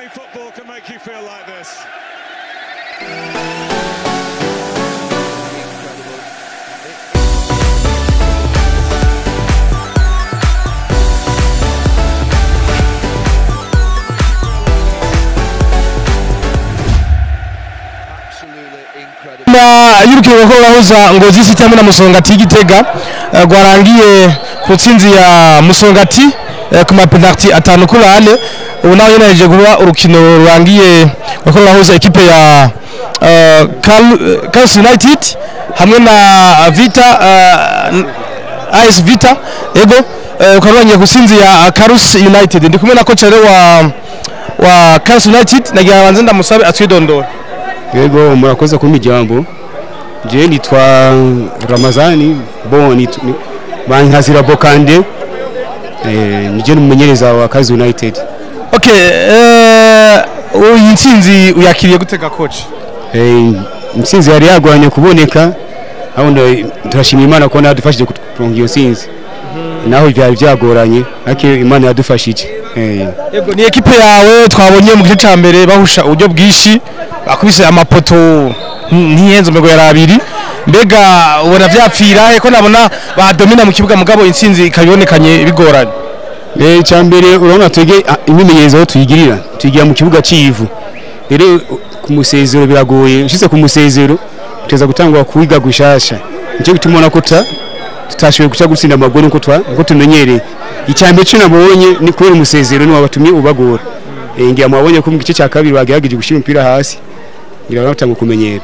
Only football can make you feel like this. Yirukiro ko rahuza Ngozi City hamwe na Musongati Gitega gwarangiye ku ntsinzi ya Musongati ku mapenalty 5 kuri 4 ubu nawe yeneje kuba urukino rurangiye ko rahuza equipe ya Coupe United hamwe na Vita AS Vita ego ukarwanye ku ntsinzi ya Coupe United ndi kumwe na coach wa Coupe United nagira banze ndamusabe atwidondora. Yego murakoze ku mijambo je nitwa Ramazani Boni bankazira Bokande nije n'umumenyereza wa Coupe United. Okay, uyu ntsinzi uyakiriye gutega coach? Ntsinzi yari yagwanye kuboneka aho turashimira Imana ko nadufashije kuronka iyo ntsinzi. Naho byari byagoranye ariko Imana yadufashije. Yego ni equipe yawe twabonye mu gice ca mbere bahusha uburyo bwishi bakubise amapoto ntiyenze mego ya abiri mbega ubona vyapfira he ko nabona badomina mu kibuga mugabo intsinzi ikabonekanye bigoranye. Ca mbere urabona twege imimenyerezo aho tuyigira mu kibuga civu rero ku musezero biragoye nshitse ku musezero tuteza gutangwa kuwiga gushasha nje gutumona ko tutashoboye guca gutsinda amagori ngo tumenyereye icyambere cyo nabonye ni kubera umusezero ni wabatumye ubagora ngira mwabonye ko mu gice cya kabiri bagerageje gushira umupira hasi ngira batanga kumenyera.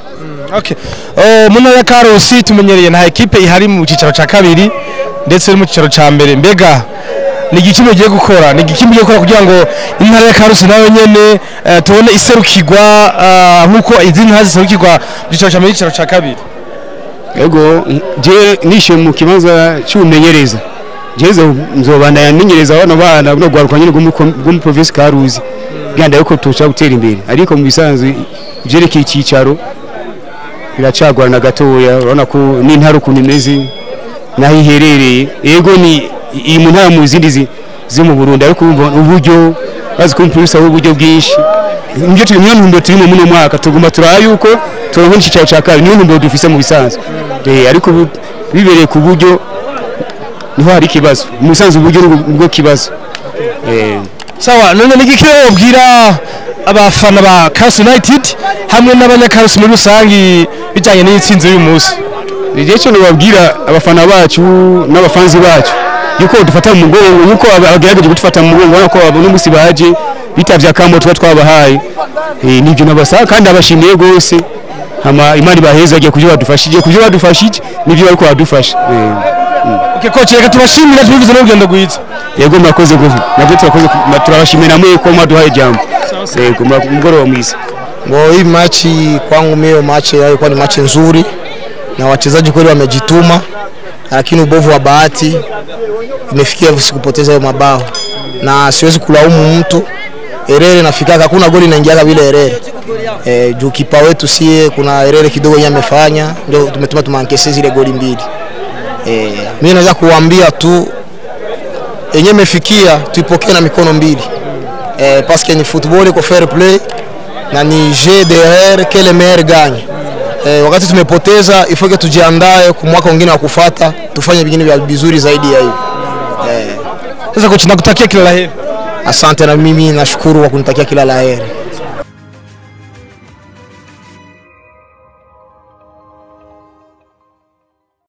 Okay, muna ya Karusi tumenyereye nta equipe ihari mu cicaro ca kabiri ndetse no mu cicaro ca mbere mbega ni igikimo giye gukora kugira ngo intara ya Karusi nayo nyene tubone iserukirwa nkuko izindi hazi iserukirwa mu cicaro ca mbere cicaro ca kabiri. Yego je nishe mu kibanza cy'umenyereza jeze nzobanda yamenyereza abana bana no gwaruka nyine gumu province Karuzi ganda yuko tuca gutera imbere ariko mu bisanzwe jerekeye ikicaro biracagwana gatoya urabona ko n'intara ukuntu imeze naho iherereye yego ni iyi mu ntara mu zindi mu Burundi ariko uburyo bazi ko impulsa uburyo bwinshi nje turi mu ntumbo turimo mu mwaka tuguma turayuko turonka n'icicaro ca kabiri niyo ntumbo dufise mu bisanzwe ariko bibereye ku buryo niho hari kibazo umusanzu uburyo bwo kibazo. Sawa none nigikire ubwira abafana ba Coupe United hamwe n'abanyakarusi muri rusangi bijanye n'itsinzi uyu munsi. Nije cyo nababwira abafana bacu n'abafanzi bacu yuko dufata mu mugongo yuko abagerageje gutufata mu mugongo bana ko babona umunsi baje bitavye akambo twabahaye nibyo nabasaba kandi abashimiye gose hama Imana bahezagiye kuje badufashije nibyo bariko badufasha. Okay coach reka tubashimira tubivuze n'urugendo gwiza. Yego murakoze gose nabyo turabashimira namwe ko maduhaye jambo. Yego mugoro mwiza. Hii machi kwangu mimi machi ilikuwa ni machi nzuri na wachezaji kweli wamejituma, lakini ubovu wa bahati imefikia kupoteza hiyo mabao na siwezi kulaumu mtu. Herere nafika hakuna goli inaingia bila Herere. Juu kipa wetu sie kuna Herere kidogo yeye amefanya ndio tumetuma tumankese zile goli mbili. Mimi naweza kuambia tu yenyewe imefikia tuipokee na mikono mbili. Parce que ni football iko fair play na ni jeu derrière que le meilleur gagne. Wakati tumepoteza ifoke tujiandae kwa mwaka mwingine wa kufuata tufanye vingine vya vizuri zaidi ya hivi. Sasa coach nakutakia kila laheri. Asante na mimi nashukuru kwa kunitakia kila laheri.